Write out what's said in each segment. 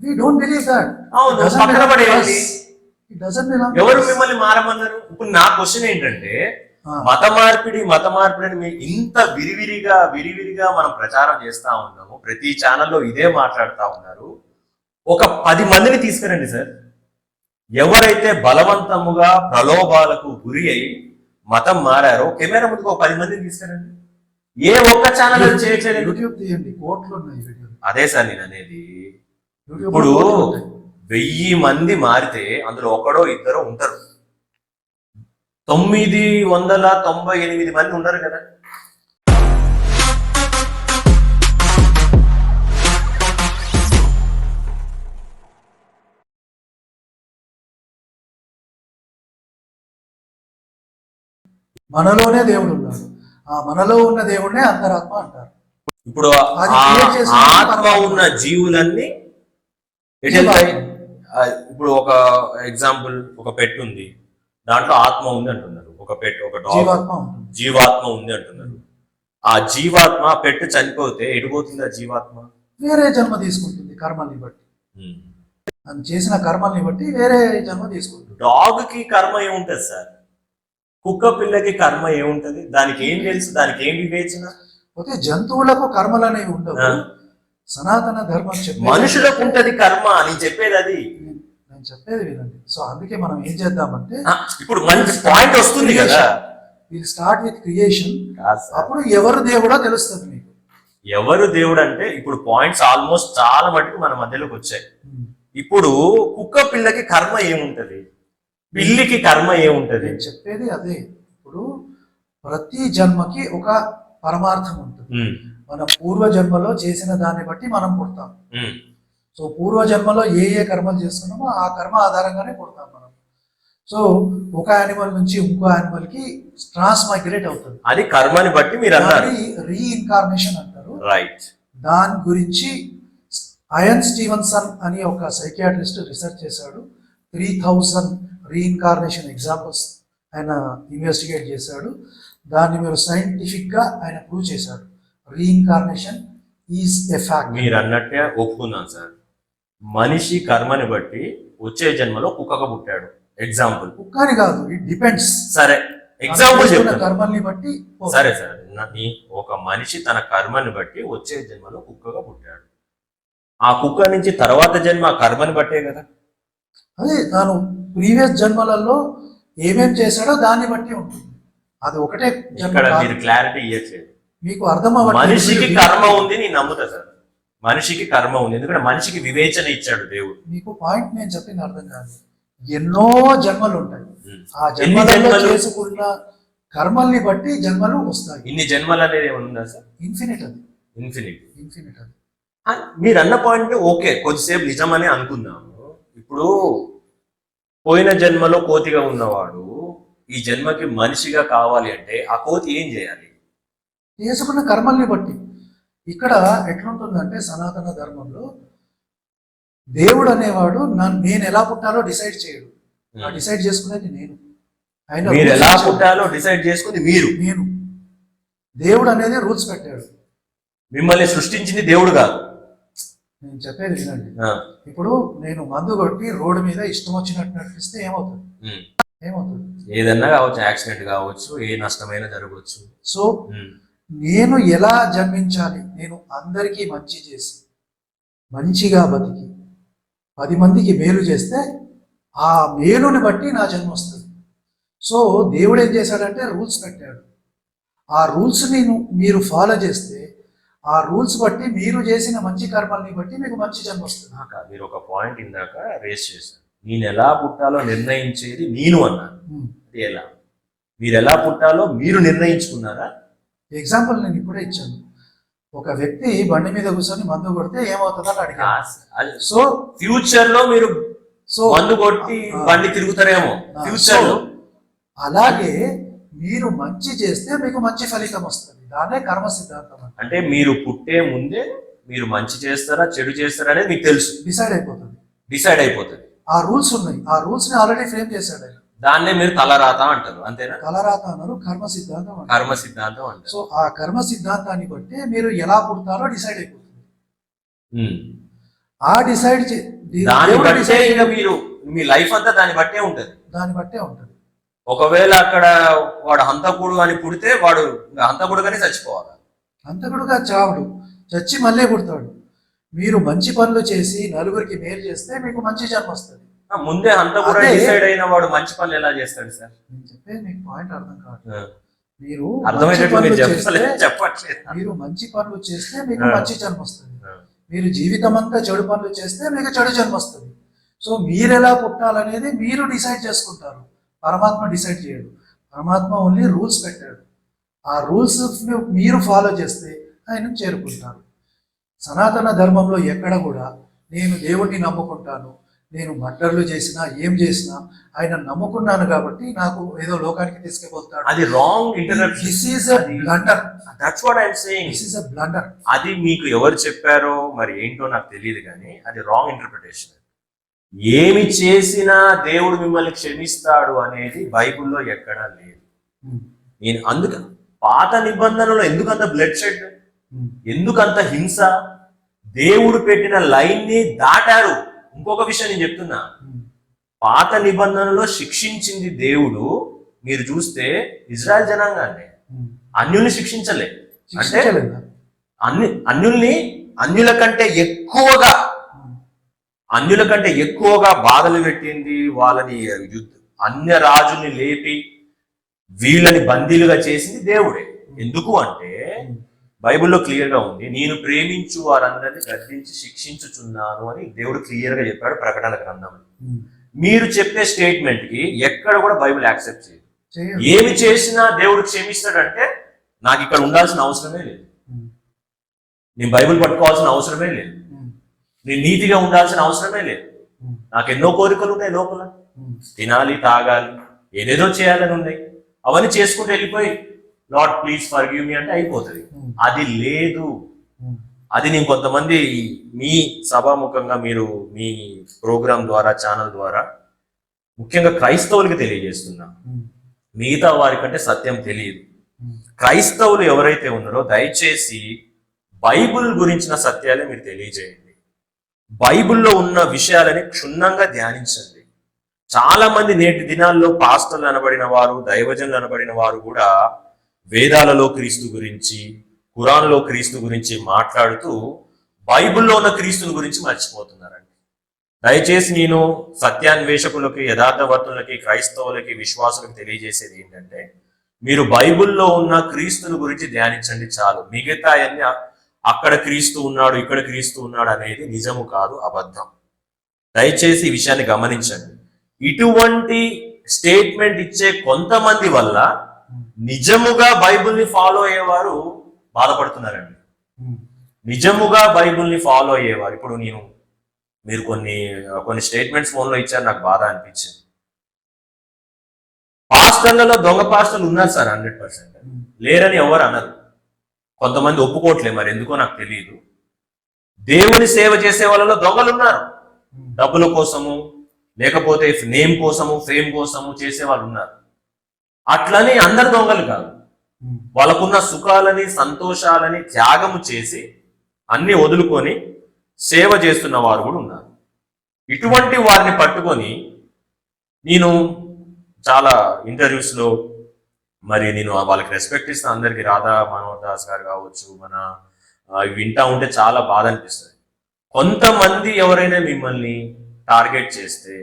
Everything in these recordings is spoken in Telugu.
We don't believe that. అవును, పక్కన పడేయండి. It doesn't belong to ఎవరు us. మిమ్మల్ని మారమన్నారు? ఇప్పుడు నా క్వశ్చన్ ఏంటంటే, మత మార్పిడి అని మీరు ఇంత విరివిరిగా మనం ప్రచారం చేస్తా ఉన్నాము, ప్రతి ఛానల్లో ఇదే మాట్లాడుతా ఉన్నారు. ఒక 10 మందిని తీసుకురండి సార్, ఎవరైతే బలవంతముగా ప్రలోభాలకు గురి అయి మతం మారారో కెమెరా ముందుకు ఒక 10 మందిని తీసుకురండి. ఏ ఒక్క ఛానల్ చేయట్లేదు. యూట్యూబ్ తీయండి, కోట్లు ఉన్నాయి వీడియోలు. అదే సార్ నేను అనేది. ఇప్పుడు 1000 మంది మారితే అందులో ఒకడో ఇద్దరో ఉంటారు, 998 మంది ఉండరు కదా. మనలోనే దేవుడు ఉన్నాడు. ఆ మనలో ఉన్న దేవుడినే అంతరాత్మ అంటారు. ఇప్పుడు ఆత్మ ఉన్న జీవులన్నీ ఇప్పుడు ఒక ఎగ్జాంపుల్, ఒక పెట్ ఉంది, దాంట్లో ఆత్మ ఉంది అంటున్నారు. ఒక పెట్, ఒక డాగ్, జీవాత్మ ఉంది అంటున్నారు. ఆ జీవాత్మ, పెట్ చనిపోతే ఎడిపోతుంది ఆ జీవాత్మ? వేరే జన్మ తీసుకుంటుంది కర్మల్ని బట్టి. అది చేసిన కర్మల్ని బట్టి వేరే జన్మ తీసుకుంటుంది. డాగ్ కి కర్మ ఏముంటది సార్? కుక్క పిల్లకి కర్మ ఏముంటది? దానికి ఏం తెలుసు? దానికి ఏం వివేచన? ఓకే, జంతువులకు కర్మలు అనేవి ఉండవు. సనాతన ధర్మం చెప్పేది మనుషులకు ఉంటది కర్మ అని చెప్పేది. అది నేను చెప్పేది వినండి. సో అందుకే మనం ఏం చేద్దామంటే, ఇప్పుడు మంచి పాయింట్ వస్తుంది కదా, విల్ స్టార్ట్ విత్ క్రియేషన్. అప్పుడు ఎవరు దేవుడో తెలుస్తుంది మీకు. ఎవరు దేవుడు అంటే ఇప్పుడు పాయింట్స్ ఆల్మోస్ట్ చాలా మటుకు మన మధ్యలోకి వచ్చాయి. ఇప్పుడు కుక్క పిల్లకి కర్మ ఏముంటది? పిల్లికి కర్మ ఏముంటది? నేను చెప్పేది అదే. ఇప్పుడు ప్రతి జన్మకి ఒక పరమార్థం ఉంటుంది. మన పూర్వ జన్మలో చేసిన దాన్ని బట్టి మనం పుడతాం. సో పూర్వ జన్మలో ఏ కర్మలు చేసుకున్నామో ఆ కర్మ ఆధారంగానే పుడతాం మనం. సో ఒక యానిమల్ నుంచి ఇంకో యానిమల్ కి ట్రాన్స్ మైగ్రేట్ అవుతుంది. అది కర్మని బట్టి మీరు అన్నారు, రీఇన్కార్నేషన్ అంటారు. రైట్. దాని గురించి అయన్ స్టీవెన్సన్ అని ఒక సైకియాట్రిస్ట్ రీసెర్చ్ చేశాడు. 3000 రీఇన్కార్నేషన్ ఎగ్జాంపుల్స్ ఆయన ఇన్వెస్టిగేట్ చేశాడు. దాన్ని మీరు సైంటిఫిక్ గా ఆయన ప్రూవ్ చేశాడు. Reincarnation is a fact. మీరు అన్నట్టే ఒప్పుకున్నాను సార్. మనిషి కర్మని బట్టి వచ్చే జన్మలో కుక్కగా పుట్టాడు. ఎగ్జాంపుల్. కుక్కని కాదు, ఇట్ డిపెండ్స్. సరే, ఎగ్జాంపుల్ చెప్తాను. కర్మల్ని బట్టి. సరే సార్, ఒక మనిషి తన కర్మని బట్టి వచ్చే జన్మలో కుక్కగా పుట్టాడు. ఆ కుక్క నుంచి తర్వాత జన్మ కర్మని బట్టే కదా. అదే తాను ప్రీవియస్ జన్మలలో ఏమేం చేశాడో దాన్ని బట్టి ఉంటుంది. అది ఒకటే. ఇక్కడ మీరు క్లారిటీ ఇవ్వట్లేదు. మీకు అర్థం అవ్వదు. మనిషికి కర్మ ఉంది, నేను నమ్ముతా సార్. మనిషికి కర్మ ఉంది, ఎందుకంటే మనిషికి వివేచన ఇచ్చాడు దేవుడు. మీకు పాయింట్ నేను చెప్పింది అర్థం కాదు. ఎన్నో జన్మలు ఉంటాయి. ఆ జన్మలలో చేసుకున్న కర్మల్ని బట్టి జన్మలు వస్తాయి. ఇన్ని జన్మలు అనేది ఏమన్నా సార్? ఇన్ఫినిట్. అది ఇన్ఫినిట్ అది. మీరు అన్న పాయింట్ ఓకే, కొద్దిసేపు నిజమని అనుకుందాము. ఇప్పుడు పోయిన జన్మలో కోతిగా ఉన్నవాడు ఈ జన్మకి మనిషిగా కావాలి అంటే ఆ కోతి ఏం చేయాలి? చేసుకున్న కర్మల్ని బట్టి. ఇక్కడ ఎట్లుంటుందంటే సనాతన ధర్మంలో దేవుడు అనేవాడు నేను ఎలా పుట్టాలో డిసైడ్ చేయడు. డిసైడ్ చేసుకునేది నేను. మీరు ఎలా పుట్టాలో డిసైడ్ చేసుకుని నేను. దేవుడు అనేది రూల్స్ పెట్టాడు. మిమ్మల్ని సృష్టించింది దేవుడు కాదు. నేను చెప్పేది వినండి. ఇప్పుడు నేను మందు కొట్టి రోడ్డు మీద ఇష్టం వచ్చినట్టు నడిపిస్తే ఏమవుతుంది? ఏదన్నా కావచ్చు, యాక్సిడెంట్ కావచ్చు, ఏ నష్టమైనా జరగవచ్చు. సో నేను ఎలా జన్మించాలి? నేను అందరికీ మంచి చేసి మంచిగా బతికి 10 మందికి మేలు చేస్తే ఆ మేలుని బట్టి నా జన్మ వస్తుంది. సో దేవుడు ఏం చేశాడంటే రూల్స్ పెట్టాడు. ఆ రూల్స్ మీరు ఫాలో చేస్తే ఆ రూల్స్ బట్టి మీరు చేసిన మంచి కర్మల్ని బట్టి మీకు మంచి జన్మ వస్తుంది. మీరు ఒక పాయింట్ ఇందాక రేస్ చేశారు, నేను ఎలా పుట్టాలో నిర్ణయించేది నేను అన్నాను. అది ఎలా? మీరు ఎలా పుట్టాలో మీరు నిర్ణయించుకున్నారా? ఎగ్జాంపుల్ నేను ఇప్పుడే ఇచ్చాను. ఒక వ్యక్తి బండి మీద కూర్చొని మందు కొడితే ఏమవుతుందని అడిగాను. సో ఫ్యూచర్ లో మీరు మందు కొట్టి బండి తిరుగుతారేమో ఫ్యూచర్ లో. అలాగే మీరు మంచి చేస్తే మీకు మంచి ఫలితం వస్తుంది. దానే కర్మ సిద్ధాంతం. అంటే మీరు పుట్టే ముందే మీరు మంచి చేస్తారా చెడు చేస్తారా అనేది మీకు తెలుసు. డిసైడ్ అయిపోతుంది. ఆ రూల్స్ ఉన్నాయి. ఆ రూల్స్ ని ఆల్రెడీ ఫ్రేమ్ చేశాడు ఆయన. దాన్నే మీరు తలరాత అంటారు, అంతేనా? తలరాత అన్నారు, కర్మ సిద్ధాంతం అంటారు. సో ఆ కర్మ సిద్ధాంతాన్ని బట్టి మీరు ఎలా పుడతారో డిసైడ్ అయిపోతుంది. ఆ డిసైడ్ దాన్ని బట్టే ఇక మీరు మీ లైఫ్ అంతా దాన్ని బట్టే ఉంటది. దాన్ని బట్టే ఉంటుంది. ఒకవేళ అక్కడ వాడు హంతకుడు అని పుడితే వాడు హంతకుడుగానే చచ్చిపోవాలి. హంతకుడుగా చావడు, చచ్చి మళ్ళీ పుడతాడు. మీరు మంచి పనులు చేసి నలుగురికి మేలు చేస్తే మీకు మంచి జన్మ వస్తుంది. ముందే హంతకుడు డిసైడ్ అయిన వాడు మంచి పనులు ఎలా చేస్తాడు సార్? నేను చెప్పేది మీకు పాయింట్ అర్థం కాదు. మీరు చెప్పట్లేదు. మీరు మంచి పనులు చేస్తే మీకు మంచి జన్మ వస్తుంది. మీరు జీవితం అంతా చెడు పనులు చేస్తే మీకు చెడు జన్మ వస్తుంది. సో మీరు ఎలా పుట్టాలనేది మీరు డిసైడ్ చేసుకుంటారు, పరమాత్మ డిసైడ్ చేయడు. పరమాత్మ ఓన్లీ రూల్స్ పెట్టాడు. ఆ రూల్స్ మీరు ఫాలో చేస్తే ఆయన చేరుకుంటారు. సనాతన ధర్మంలో ఎక్కడ కూడా నేను దేవుణ్ణి నమ్ముకుంటాను, నేను మర్డర్లు చేసినా ఏం చేసినా ఆయన నమ్ముకున్నాను కాబట్టి నాకు ఏదో లోకానికి తీసుకెళ్తాడు, అది wrong interpretation. This is a blunder. That's what I am saying. This is a blunder. అది మీకు ఎవరు చెప్పారో మరి ఏంటో నాకు తెలియదు, కానీ అది రాంగ్ ఇంటర్ప్రిటేషన్. ఏమి చేసినా దేవుడు మిమ్మల్ని క్షమిస్తాడు అనేది బైబిల్లో ఎక్కడా లేదు. నేను అందుకు పాత నిబంధనలో ఎందుకంత బ్లడ్ షెడ్, ఎందుకంత హింస? దేవుడు పెట్టిన లైన్ ని దాటారు. ఇంకొక విషయం నేను చెప్తున్నా, పాత నిబంధనలో శిక్షించింది దేవుడు మీరు చూస్తే ఇజ్రాయెల్ జనాంగాన్ని, అన్యుల్ని శిక్షించలే. అంటే అన్యుల కంటే ఎక్కువగా బాధలు పెట్టింది వాళ్ళని, అన్య రాజుల్ని లేపి వీళ్ళని బందీలుగా చేసింది దేవుడే. ఎందుకు అంటే బైబిల్లో క్లియర్ గా ఉంది, నేను ప్రేమించు వారందరినీ గద్దించి శిక్షించుచున్నాను అని దేవుడు క్లియర్ గా చెప్పాడు ప్రకటన గ్రంథం. మీరు చెప్పే స్టేట్మెంట్ కి ఎక్కడ కూడా బైబిల్ యాక్సెప్ట్ చేయదు. ఏమి చేసినా దేవుడు క్షమిస్తాడంటే నాకు ఇక్కడ ఉండాల్సిన అవసరమే లేదు, నేను బైబిల్ పట్టుకోవాల్సిన అవసరమే లేదు, నేను నీతిగా ఉండాల్సిన అవసరమే లేదు. నాకు ఎన్నో కోరికలు ఉన్నాయి లోపల, తినాలి, తాగాలి, ఏదేదో చేయాలని ఉన్నాయి. అవన్నీ చేసుకుంటూ వెళ్ళిపోయి లార్డ్ ప్లీజ్ ఫర్గివ్ మీ అంటే అయిపోతుంది. అది లేదు. అది నేను కొంతమంది మీ సభాముఖంగా మీరు మీ ప్రోగ్రాం ద్వారా, ఛానల్ ద్వారా ముఖ్యంగా క్రైస్తవులకి తెలియజేస్తున్నా. మిగతా వారికంటే సత్యం తెలియదు. క్రైస్తవులు ఎవరైతే ఉన్నారో దయచేసి బైబిల్ గురించిన సత్యాలే మీరు తెలియజేయండి. బైబిల్లో ఉన్న విషయాలని క్షుణ్ణంగా ధ్యానించండి. చాలా మంది నేటి దినాల్లో పాస్టర్లు అనబడిన వారు, దైవజనులు అనబడిన వారు కూడా వేదాలలో క్రీస్తు గురించి, ఖురాన్లో క్రీస్తు గురించి మాట్లాడుతూ బైబిల్లో ఉన్న క్రీస్తుని గురించి మర్చిపోతున్నారండి. దయచేసి నేను సత్యాన్వేషకులకి, యథార్థవర్తులకి, క్రైస్తవులకి, విశ్వాసులకు తెలియజేసేది ఏంటంటే, మీరు బైబిల్లో ఉన్న క్రీస్తుని గురించి ధ్యానించండి చాలు. మిగతా అన్ని అక్కడ క్రీస్తు ఉన్నాడు, ఇక్కడ క్రీస్తు ఉన్నాడు అనేది నిజము కాదు, అబద్ధం. దయచేసి ఈ విషయాన్ని గమనించండి. ఇటువంటి స్టేట్మెంట్ ఇచ్చే కొంతమంది వల్ల నిజముగా బైబిల్ని ఫాలో అయ్యేవారు బాధపడుతున్నారండి. నిజముగా బైబిల్ని ఫాలో అయ్యేవారు, ఇప్పుడు మీరు కొన్ని స్టేట్మెంట్స్ ఫోన్లో ఇచ్చారు, నాకు బాధ అనిపించింది. పాస్టర్లలో దొంగ పాస్టర్లు ఉన్నారు సార్, 100% లేరని ఎవరు అనరు. కొంతమంది ఒప్పుకోవట్లే, మరి ఎందుకో నాకు తెలియదు. దేవుని సేవ చేసే వాళ్ళలో దొంగలు ఉన్నారు, డబ్బుల కోసము లేకపోతే నేమ్ కోసము, ఫేమ్ కోసము చేసే వాళ్ళు ఉన్నారు. అట్లని అందరు దొంగలు కాదు. వాళ్ళకున్న సుఖాలని, సంతోషాలని త్యాగము చేసి అన్ని వదులుకొని సేవ చేస్తున్న వారు కూడా ఉన్నారు. ఇటువంటి వారిని పట్టుకొని నేను చాలా ఇంటర్వ్యూస్ లో మరి నేను వాళ్ళకి రెస్పెక్ట్ ఇస్తాను. అందరికి రాధా మనోహర్ దాస్ గారు కావచ్చు, మన వింటా ఉంటే చాలా బాధ అనిపిస్తుంది. కొంతమంది ఎవరైనా మిమ్మల్ని టార్గెట్ చేస్తే,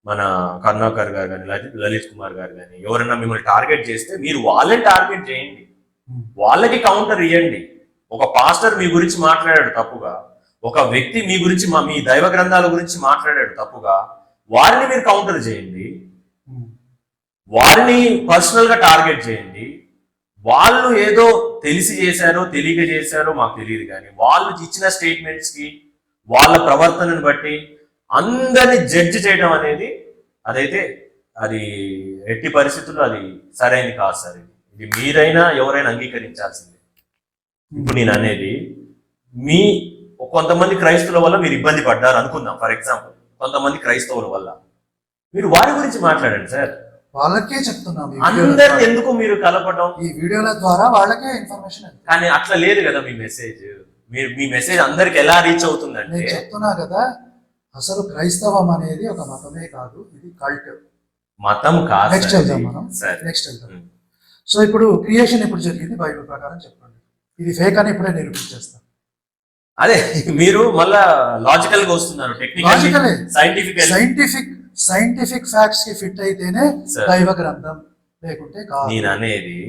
మన కరుణాకర్ గారు కానీ, లలిత్ కుమార్ గారు కానీ ఎవరైనా మిమ్మల్ని టార్గెట్ చేస్తే మీరు వాళ్ళని టార్గెట్ చేయండి, వాళ్ళకి కౌంటర్ ఇవ్వండి. ఒక పాస్టర్ మీ గురించి మాట్లాడాడు తప్పుగా, ఒక వ్యక్తి మీ గురించి, మీ దైవ గ్రంథాల గురించి మాట్లాడాడు తప్పుగా, వారిని మీరు కౌంటర్ చేయండి, వారిని పర్సనల్ గా టార్గెట్ చేయండి. వాళ్ళు ఏదో తెలిసి చేశారో తెలియక చేశారో మాకు తెలియదు, కానీ వాళ్ళు ఇచ్చిన స్టేట్మెంట్స్ కి, వాళ్ళ ప్రవర్తనను బట్టి అందరిని జడ్జి చేయడం అనేది అదైతే అది ఎట్టి పరిస్థితుల్లో అది సరైనది కాదు సార్. ఇది మీరైనా ఎవరైనా అంగీకరించాల్సిందే. ఇప్పుడు నేను అనేది, కొంతమంది క్రైస్తవుల వల్ల మీరు ఇబ్బంది పడ్డారు అనుకుందాం, ఫర్ ఎగ్జాంపుల్ కొంతమంది క్రైస్తవుల వల్ల, మీరు వారి గురించి మాట్లాడండి సార్. వాళ్ళకే చెప్తున్నాం, అందరిని ఎందుకు మీరు కలపడం? ఈ వీడియోల ద్వారా వాళ్ళకే ఇన్ఫర్మేషన్. కానీ అట్లా లేదు కదా మీ మెసేజ్. మీరు మీ మెసేజ్ అందరికి ఎలా రీచ్ అవుతుందంటే నేను చెప్తున్నా కదా, అసలు క్రైస్తవం అనేది ఒక మతమే కాదు, ఇది కల్ట్. మతం కాదు. నెక్స్ట్ వెళ్దాం మనం. సరే. నెక్స్ట్ వెళ్దాం. సో ఇప్పుడు క్రియేషన్ ఎప్పుడు జరిగింది బైబిల్ ప్రకారం చెప్పండి. ఇది ఫేక్ అని ఇప్పుడే నిరూపించేస్తాను. అదే మీరు మళ్ళా లాజికల్ గా వస్తున్నారు. Logically. సైంటిఫిక్ సైంటిఫిక్ ఫ్యాక్ట్స్ కి ఫిట్ అయితేనే Sir. దైవ గ్రంథం, లేకుంటే కాదు. నేను అనేది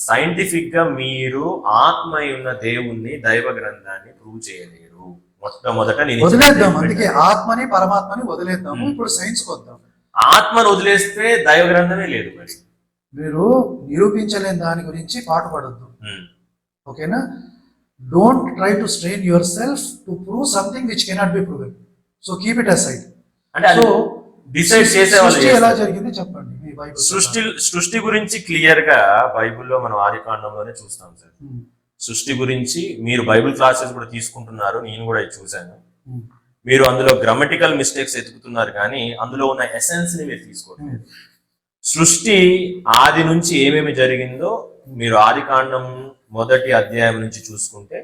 సైంటిఫిక్ గా మీరు ఆత్మ ఉన్న దేవుణ్ణి దైవ గ్రంథాన్ని ప్రూవ్ చేయలేరు. మొట్టమొదట నేను వదిలేద్దాం, అందుకే ఆత్మని పరమాత్మని వదిలేద్దాము. ఇప్పుడు సైన్స్ వద్దాం. ఆత్మను వదిలేస్తే దైవ గ్రంథమే లేదు మరి. మీరు నిరూపించలేని దాని గురించి పాటుపడొద్దు. ఉమ్. ఓకేనా? Don't try to strain your self to prove something which cannot be proven. So keep it aside. అంటే అది సో డిసైడ్ చేసే సృష్టి ఎలా వాళ్ళు జరిగింది చెప్పండి మీ బైబిల్. సృష్టి గురించి క్లియర్ గా బైబిల్లో మనం ఆది కాండంలోనే చూస్తాం సార్. ఉమ్, సృష్టి గురించి మీరు బైబిల్ క్లాసెస్ కూడా తీసుకుంటున్నారు, నేను కూడా ఇది చూశాను. ఉమ్, మీరు అందులో గ్రామటికల్ మిస్టేక్స్ ఎతుకుతున్నారు కానీ అందులో ఉన్న ఎసెన్స్ ని మీరు తీసుకోవట్లేదు. సృష్టి ఆది నుంచి ఏమేమి జరిగిందో మీరు ఆది కాండం 1వ అధ్యాయం నుంచి చూసుకుంటే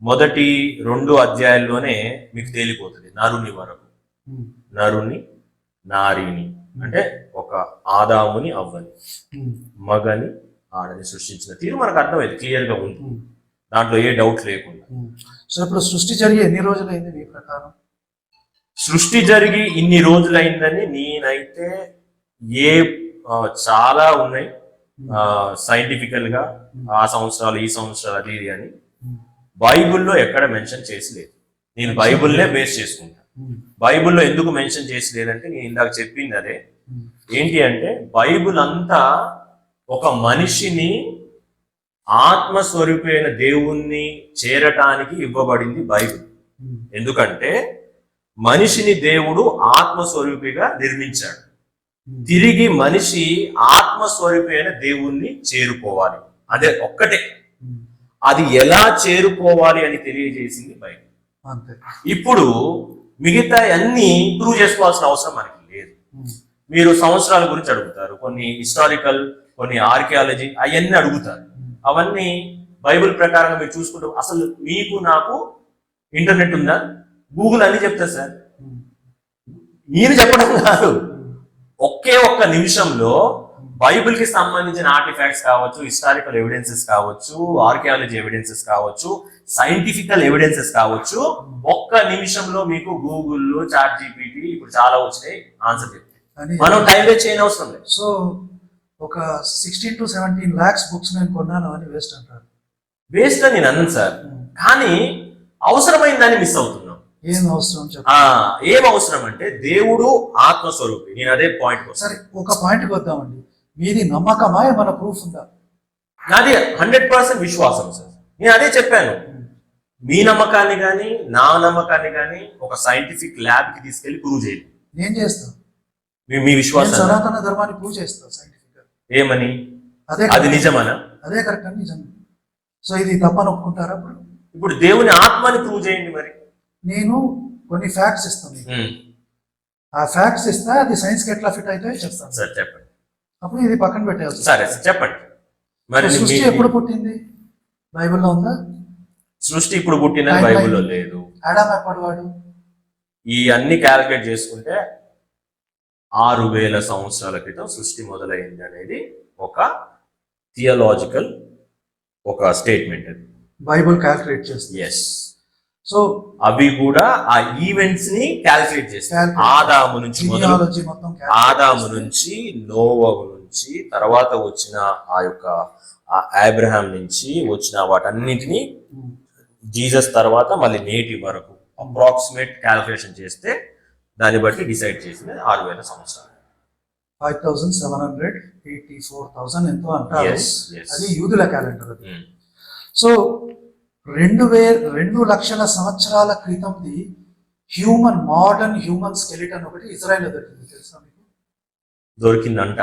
మొదటి 2 అధ్యాయాల్లోనే మీకు తేలిపోతుంది. నరుని వరకు, ఉమ్, నరుని నారిని అంటే ఒక ఆదాముని అవ్వని ఉమ్, మగని ఆడని సృష్టించిన తీరు మనకు అర్థమైంది, క్లియర్ గా ఉంది, ఉమ్, దాంట్లో ఏ డౌట్ లేకుండా. ఉమ్. సో ఇప్పుడు సృష్టి జరిగి ఎన్ని రోజులైంది మీ ప్రకారం? సృష్టి జరిగి ఇన్ని రోజులైందని నేనైతే ఏ చాలా ఉన్నాయి సైంటిఫికల్ గా, ఆ సంవత్సరాలు ఈ సంవత్సరాలు అది ఇది అని బైబిల్లో ఎక్కడ మెన్షన్ చేసి లేదు. నేను బైబిల్నే బేస్ చేసుకుంటా. ఉమ్, బైబిల్లో ఎందుకు మెన్షన్ చేసి లేదంటే నేను ఇందాక చెప్పింది అదే. ఉమ్, ఏంటి అంటే బైబిల్ అంతా ఒక మనిషిని ఆత్మస్వరూపైన దేవుణ్ణి చేరటానికి ఇవ్వబడింది బైబిల్. ఉమ్, ఎందుకంటే మనిషిని దేవుడు ఆత్మస్వరూపిగా నిర్మించాడు. ఉమ్, తిరిగి మనిషి ఆత్మస్వరూపైన దేవుణ్ణి చేరుకోవాలి, అదే ఒక్కటే. ఉమ్. అది ఎలా చేరుకోవాలి అని తెలియజేసింది బైబిల్. అంతే. ఇప్పుడు మిగతా అన్ని ప్రూవ్ చేసుకోవాల్సిన అవసరం మనకి లేదు. ఉమ్, మీరు సంవత్సరాల గురించి అడుగుతారు, కొన్ని హిస్టారికల్, కొన్ని ఆర్కియాలజీ అవన్నీ అడుగుతారు. అవన్నీ బైబిల్ ప్రకారంగా మీరు చూసుకుంటూ అసలు మీకు నాకు ఇంటర్నెట్ ఉందా, గూగుల్ అన్ని చెప్తారు సార్. ఉమ్, నేను చెప్పడం కాదు, ఒకే ఒక్క నిమిషంలో బైబిల్ కి సంబంధించిన ఆర్టిఫాక్ట్స్ కావచ్చు, హిస్టారికల్ ఎవిడెన్సెస్ కావచ్చు, ఆర్కియాలజీ ఎవిడెన్సెస్ కావచ్చు, సైంటిఫికల్ ఎవిడెన్సెస్ కావచ్చు, ఒక్క నిమిషంలో మీకు గూగుల్లో చాట్ జీపీటీ ఇప్పుడు చాలా వచ్చినాయి ఆన్సర్ చెప్తాయి. అని మనం టైం వేస్ట్ చేయని అవసరం లేదు. సో ఒక 16 to 17 lakhs బుక్స్ నేను కొన్నాను అని వేస్ట్ అంటారు. వేస్ట్ అని నేను అన్నాను సార్, కానీ అవసరమైన దాన్ని మిస్ అవుతున్నాం. ఏం అవసరం చెప్పండి. ఏం అవసరం అంటే దేవుడు ఆత్మస్వరూపి. నేను అదే పాయింట్ సరే ఒక పాయింట్కి వద్దామండి. మీది నమ్మకమా, ఏమైనా ప్రూఫ్ ఉందా? నాది 100% విశ్వాసం సార్. నేను అదే చెప్పాను, మీ నమ్మకాన్ని కానీ నా నమ్మకాన్ని కానీ ఒక సైంటిఫిక్ ల్యాబ్ కి తీసుకెళ్లి ప్రూవ్ చేయాలి. నేను చేస్తాను. మీ నేను విశ్వాసం సనాతన ధర్మాన్ని ప్రూవ్ చేస్తాను సైంటిఫిక్ గా. ఏమని? అదే అది నిజమనా? అదే కరెక్ట్ అని నిజం. సో ఇది తప్పని ఒప్పుకుంటారా? ఇప్పుడు దేవుని ఆత్మని ప్రూవ్ చేయండి మరి. నేను కొన్ని ఫ్యాక్ట్స్ ఇస్తాను మీకు. ఆ ఫ్యాక్ట్స్ ఇస్తే అది సైన్స్ కి ఎట్లా ఫిట్ అయితే చెప్తాను. సరే చెప్పండి. అప్పుడు ఇది పక్కన పెట్టేయాల్సి. సరే చెప్పండి మరి. సృష్టి ఎప్పుడు పుట్టింది బైబిల్లో ఉందా? సృష్టి ఇప్పుడు పుట్టిందని బైబిల్లో లేదు. ఆడామ్ ఎప్పటివాడు? ఈ అన్ని క్యాలిక్యులేట్ చేసుకుంటే 6000 సంవత్సరాల క్రితం సృష్టి మొదలైంది అనేది ఒక థియలాజికల్ ఒక స్టేట్మెంట్. అది బైబిల్ క్యాలిక్యులేట్ చేస్తుంది. ఎస్. సో అవి కూడా ఆ ఈవెంట్స్ ని క్యాలిక్యులేట్ చేస్తాయి. ఆదాము నుంచి మొదలు, genealogy మొత్తం ఆదాము నుంచి నోవహు నుంచి తర్వాత వచ్చిన ఆ యొక్క అబ్రహాం నుంచి వచ్చిన వాటన్నిటిని జీసస్ తర్వాత మళ్ళీ నేటి వరకు అప్రాక్సిమేట్ క్యాలిక్యులేషన్ చేస్తే దాన్ని బట్టి డిసైడ్ చేసింది 6000 సంవత్సరాలు. 5784,000 ఎంతో అంటారు. Yes, yes. అది యూదుల క్యాలెండర్. అది సో 2 లక్షల సంవత్సరాల క్రితంది మోడర్న్ హ్యూమన్ స్కెలిటన్ ఒకటి ఇజ్రాయెల్ దొరికింది, తెలుసా మీకు? దొరికిందంట.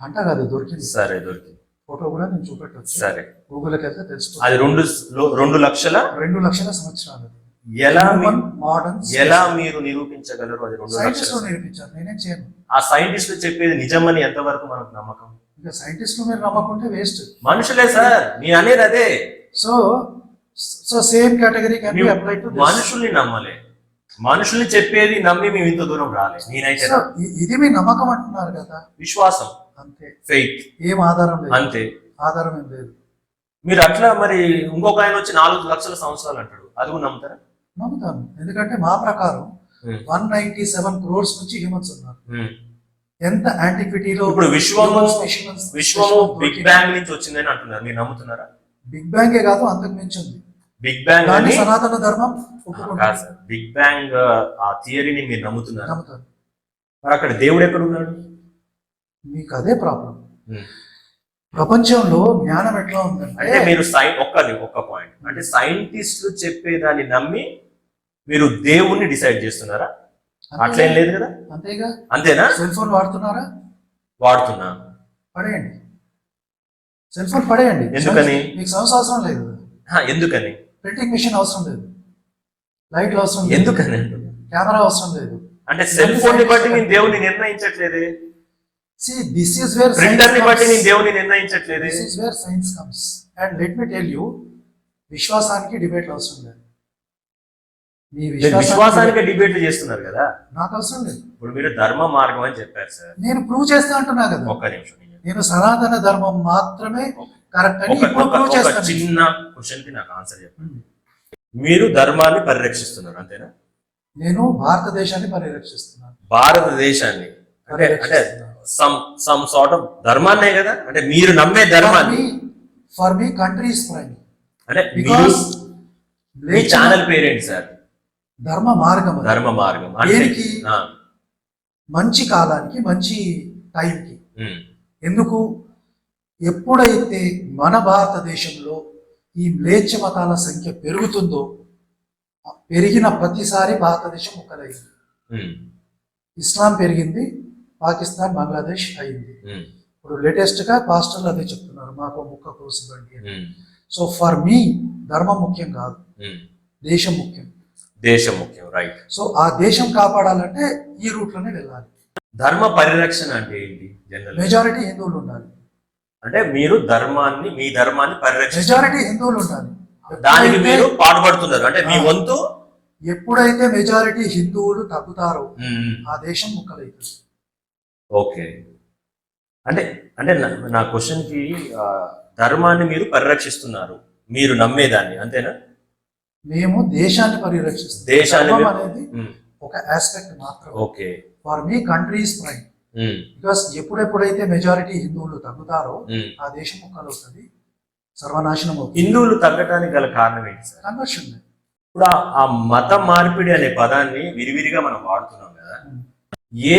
అంట కాదు, దొరికింది. సరే దొరికింది. ఫోటో కూడా నేను చూపెట్టచ్చు. సరే, గూగుల్కి వెళ్తే తెలుస్తుంది. అది 2 లక్షల 2 లక్షల సంవత్సరాలు. మోడర్న్ ఎలా మీరు నిరూపించగలరు? అది 2 లక్షలు నిరూపించారు, నేనేం చేయను. ఆ సైంటిస్టులు చెప్పేది నిజమని ఎంతవరకు మనకు నమ్మకం? ఇంకా సైంటిస్టులు మీరు నమ్మకుంటే వేస్ట్. మనుషులే సార్, నేను అనేది అదే. So So same category can be మేము applied to this. మనుషుల్ని నమ్మలే, మనుషుల్ని చెప్పేది నమ్మి మేము ఇంత దూరం రాలే. నేనైతే So, ఇది మీ నమ్మకం అంటున్నారు కదా, విశ్వాసం, అంతే. ఫెయిత్ ఏం ఆధారం లేదు, అంతే. ఆధారం ఏం లేదు. మీరు అట్లా మరి ఇంకొక ఆయన వచ్చి 4 లక్షల సంవత్సరాలు అంటాడు, అది కూడా నమ్ముతారా? నమ్ముతాను, ఎందుకంటే మా ప్రకారం 197 crores నుంచి హ్యూమన్స్ ఉన్నారు. ఎంత యాంటిక్విటీలో ఇప్పుడు విశ్వము బిగ్ బ్యాంగ్ నుంచి వచ్చిందని అంటున్నారు, మీరు నమ్ముతున్నారా? బిగ్ బ్యాంగే కాదు, అంతకు మించి ఉంది. బిగ్ బ్యాంగ్ దాన్ని అని సనాతన ధర్మం కాదు ఒప్పుకుంటుంది. సార్, బిగ్ బ్యాంగ్ ఆ థియరీని మీరు నమ్ముతున్నారా? నమ్ముతాను. మరి అక్కడ దేవుడు ఎక్కడ ఉన్నాడు? మీకు అదే ప్రాబ్లం. ప్రపంచంలో జ్ఞానం ఎట్లా ఉందంటే, అంటే మీరు ఒక్క పాయింట్ అంటే సైంటిస్టులు చెప్పేదాన్ని నమ్మి మీరు దేవుణ్ణి డిసైడ్ చేస్తున్నారా? అట్లేం లేదు కదా. అంతేగా. అంతేనా? సెల్ ఫోన్ వాడుతున్నారా? వాడుతున్నా. పడేయండి, సెల్ ఫోన్ పడేయండి. ఎందుకని? మీకు సౌండ్స్ అవసరం లేదు, ఎందుకని? ప్రింటింగ్ మెషిన్ అవసరం లేదు, లైట్లు అవసరం లేదు, ఎందుకని? కెమెరా అవసరం లేదు. అంటే సెల్ ఫోన్ ని బట్టి నేను దేవుని నిర్ణయించట్లేదే. See, this is where printer ని బట్టి నేను science దేవుని నిర్ణయించట్లేదే. This is where science comes. And let me tell you, విశ్వాసానికి డిబేట్లు అవసరం లేదు. మీ విశ్వాసానికి డిబేట్లు చేస్తున్నారు కదా, నాకు అవసరం లేదు. ఇప్పుడు మీరు ధర్మ మార్గం అని చెప్పారు సార్. నేను ప్రూవ్ చేస్తా అంటున్నా కదా. ఒక్క నిమిషం, నేను సనాతన ధర్మం మాత్రమే కరెక్ట్ అని ఇప్పుడు ప్రూవ్ ఒక చేస్తాను. చిన్న క్వశ్చన్ కి నాకు ఆన్సర్ చెప్పండి. మీరు ధర్మాన్ని పరిరక్షిస్తున్నారు అంతేనా? నేను భారతదేశాన్ని పరిరక్షిస్తున్నాను. భారతదేశాన్ని అంటే అంటే సమ్ సార్ట్ ఆఫ్ ధర్మాన్నే కదా, అంటే మీరు నమ్మే ధర్మాన్ని. For me country is prime. అంటే బికాస్ మీ ఛానల్ పేరేంటి సార్? ధర్మ మార్గం. ధర్మ మార్గం దేనికి? మంచి కాలానికి, మంచి టైంకి. ఎందుకు? ఎప్పుడైతే మన భారతదేశంలో ఈ మ్లేచ్ఛ మతాల సంఖ్య పెరుగుతుందో, పెరిగిన ప్రతిసారి భారతదేశం ముక్కలైంది. ఇస్లాం పెరిగింది, పాకిస్తాన్, బంగ్లాదేశ్ అయింది. ఇప్పుడు లేటెస్ట్ గా పాస్టర్లు అదే చెప్తున్నారు, మాకు ముక్క కోసివ్వండి. సో ఫర్ మీ ధర్మం ముఖ్యం కాదు, దేశం ముఖ్యం. దేశం ముఖ్యం, రైట్. సో ఆ దేశం కాపాడాలంటే ఈ రూట్ లోనే వెళ్ళాలి. ధర్మ పరిరక్షణ అంటే ఏంటి? జనరల్ మెజారిటీ హిందువులు ఉండాలి. అంటే మీరు మీ ధర్మాన్ని పరిరక్షణ, మెజారిటీ హిందువులు ఉండాలి, దానికి మీరు పాటుపడుతున్నారు. అంటే మీ వంతు. ఎప్పుడైతే మెజారిటీ హిందువులు తగ్గుతారో ఆ దేశం ముక్కలైతుంది. ఓకే, అంటే అంటే నా క్వశ్చన్ కి ధర్మాన్ని మీరు పరిరక్షిస్తున్నారు, మీరు నమ్మేదాన్ని, అంతేనా? మేము దేశాన్ని పరిరక్షిస్తాం. దేశాన్ని అనేది ఒక ఆస్పెక్ట్ మాత్రం. Okay. For me country is prime. Because ఎప్పుడెప్పుడైతే మెజారిటీ హిందువులు తగ్గుతారో ఆ దేశం ముక్కలవుతుంది, సర్వనాశనం అవుతుంది. హిందువులు తగ్గడానికి గల కారణం ఏంటి సార్? కన్వర్షన్. ఇప్పుడు ఆ మత మార్పిడి అనే పదాన్ని విరివిరిగా మనం వాడుతున్నాం కదా. ఏ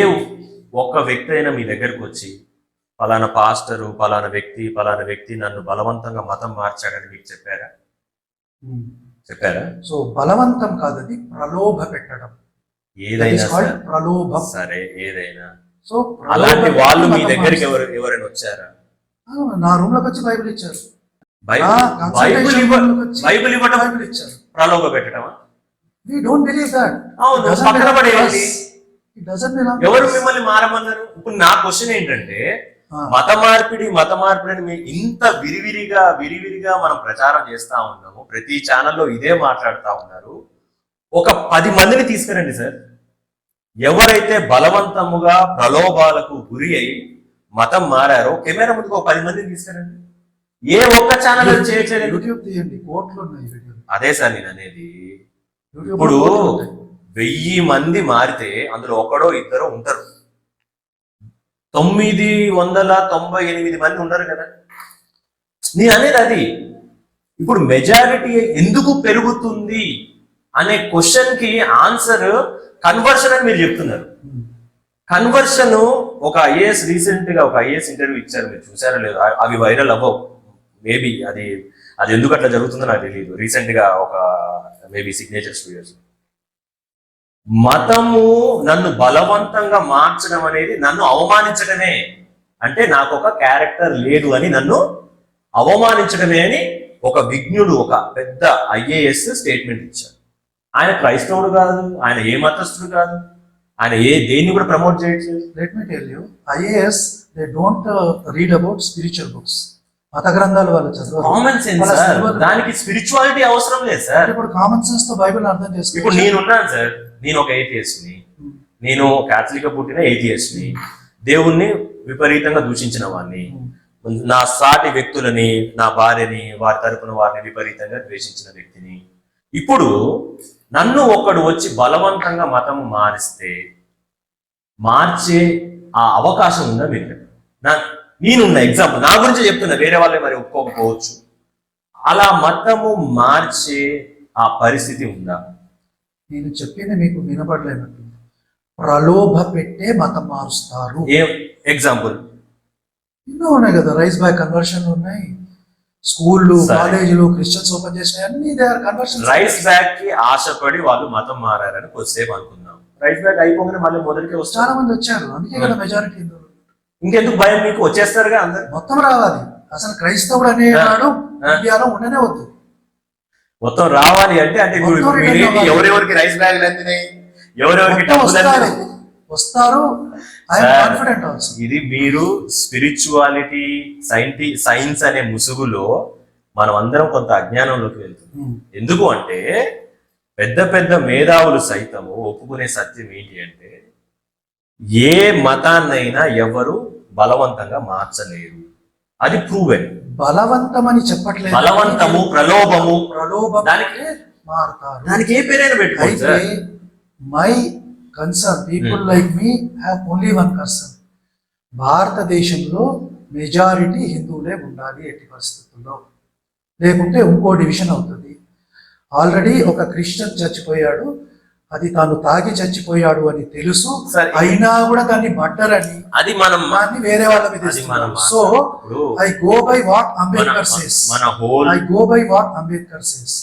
ఒక్క వ్యక్తి అయినా మీ దగ్గరకు వచ్చి పలానా పాస్టరు, పలానా వ్యక్తి నన్ను బలవంతంగా మతం మార్చాడని మీకు చెప్పారా? సో బలవంతం కాదు, అది ప్రలోభ పెట్టడం. ఏదైనా ప్రలోభం. సరే, ఏదైనా. సో అలాంటి వాళ్ళు మీ దగ్గరికి ఎవరైనా వచ్చారా? నా రూమ్ లోకి వచ్చి బైబిల్ ఇచ్చారు. బైబిల్ ఇవ్వటం ఇచ్చారు. ప్రలోభ పెట్టడమా? We don't believe that. అవును, పక్కన పడేయండి. It doesn't belong. ఎవరు మిమ్మల్ని మారమన్నారు? ఇప్పుడు నా క్వశ్చన్ ఏంటంటే, మత మార్పిడి అని మీరు ఇంత విరివిరిగా మనం ప్రచారం చేస్తా ఉన్నాము, ప్రతి ఛానల్లో ఇదే మాట్లాడుతా ఉన్నారు. ఒక 10 మందిని తీసుకురండి సార్, ఎవరైతే బలవంతముగా ప్రలోభాలకు గురి అయి మతం మారారో కెమెరా ముందుకు ఒక 10 మందిని తీసుకురండి. ఏ ఒక్క ఛానల్ చేయట్లేదు. యూట్యూబ్ తీయండి, కోట్లు ఉన్నాయి వీడియోలు. అదే సార్ నేను అనేది. ఇప్పుడు 1000 మంది మారితే అందులో ఒకడో ఇద్దరో ఉంటారు, 998 మంది ఉండరు కదా. నేను అనేది అది. ఇప్పుడు మెజారిటీ ఎందుకు పెరుగుతుంది అనే క్వశ్చన్ కి ఆన్సర్ కన్వర్షన్ అని మీరు చెప్తున్నారు. కన్వర్షన్ ఒక ఐఏఎస్ రీసెంట్ గా ఒక ఐఏఎస్ ఇంటర్వ్యూ ఇచ్చారు, మీరు చూసారో లేదు? అవి వైరల్ అవ్వవు, మేబీ అది ఎందుకు అట్లా జరుగుతుందో నాకు తెలియదు. రీసెంట్ గా ఒక మేబీ సిగ్నేచర్ స్టూడియోస్, మతము నన్ను బలవంతంగా మార్చడం అనేది నన్ను అవమానించడమే, అంటే నాకు ఒక క్యారెక్టర్ లేదు అని నన్ను అవమానించడమే అని ఒక విజ్ఞుడు, ఒక పెద్ద ఐఏఎస్ స్టేట్మెంట్ ఇచ్చారు. ఆయన క్రైస్తవుడు కాదు, ఆయన ఏ మతస్థుడు కాదు, ఆయన దేన్ని కూడా ప్రమోట్ చేయట్లేదు. Let me tell you, IAS, they don't read about spiritual books. మత గ్రంథాలు వాళ్ళు చదవరు. కామన్ సెన్స్ వాళ్ళ సార్, చదవరు. దానికి స్పిరిచువాలిటీ అవసరం లేదు సార్. ఇప్పుడు కామన్ సెన్స్ తో బైబిల్ అర్థం ఇప్పుడు చేసుకోవచ్చు. నేనున్నాను సార్, నేను ఒక ఏథియస్ట్ ని, నేను క్యాథలిక్ పుట్టిన ఏథియస్ట్ ని, దేవుణ్ణి విపరీతంగా దూషించిన వాడిని, నా సాటి వ్యక్తులని, నా భార్యని, వారి తరపున వారిని విపరీతంగా ద్వేషించిన వ్యక్తిని. ఇప్పుడు నన్ను ఒకడు వచ్చి బలవంతంగా మతం మార్చే ఆ అవకాశం ఉందా మీరు? నేనున్న ఎగ్జాంపుల్ నా గురించి చెప్తున్నా, వేరే వాళ్ళే మరి ఒప్పుకోకపోవచ్చు. అలా మతము మార్చే ఆ పరిస్థితి ఉందా? నేను చెప్పింది మీకు వినపడలేనట్టు. ప్రలోభ పెట్టే మతం మారుస్తారు. ఏ ఎగ్జాంపుల్? ఎన్నో ఉన్నాయి కదా, రైస్ బై కన్వర్షన్లు ఉన్నాయి, స్కూళ్ళు సరే. కాలేజీలు క్రిస్టియన్స్ ఓపెన్ చేసినాయి, అన్ని they are conversion. Rice bag కి ఆశపడి వాళ్ళు మతం మారారని కొద్దిసేపు అనుకుందాం. రైస్ బ్యాగ్ అయిపోగానే మళ్ళీ మొదటికి చాలా వస్తారు. మంది వచ్చారు, అందుకే కదా మెజారిటీ హిందువులు. ఇంకెందుకు భయం మీకు? వచ్చేస్తారుగా అందరు. మొత్తం రావాలి. అసలు క్రైస్తవుడు అనేవాడు ఇండియాలో ఉండనే వద్దు. మొత్తం రావాలి అంటే ఇప్పుడు మొత్తం మీరేంటి, రావాలి. ఎవరెవరికి రైస్ బ్యాగ్లు అందినాయి, ఎవరెవరికి మొత్తం డబ్బులు వస్తారు అందినాయి? వస్తారు. I'm sir, confident also. ఇది మీరు స్పిరిచువాలిటీ సైన్స్ అనే ముసుగులో మనం అందరం కొంత అజ్ఞానంలోకి వెళ్తున్నాం. ఎందుకు అంటే పెద్ద పెద్ద మేధావులు సైతము ఒప్పుకునే సత్యం ఏంటి అంటే, ఏ మతాన్నైనా ఎవరు బలవంతంగా మార్చలేరు. అది ప్రూవెన్. బలవంతమని చెప్పట్లేదు. బలవంతము, ప్రలోభము, ప్రలోభం దానికి మారుతారు. దానికి ఏ పేరైనా పెట్టుకోండి అయితే sir. My concern people like me have only one concern. భారతదేశంలో మెజారిటీ హిందువులే ఉండాలి ఎట్టి పరిస్థితుల్లో, లేకుంటే ఇంకో డివిజన్ అవుతుంది. ఆల్రెడీ ఒక క్రిస్టియన్ చచ్చిపోయాడు, అది తాను తాగి చచ్చిపోయాడు అని తెలుసు, సరే. అయినా కూడా దాన్ని మర్డర్ అని అది మనం దాన్ని వేరే వాళ్ళ మీద అది మనం సో ఇప్పుడు I go by what Ambedkar says. మన whole I go by what Ambedkar says.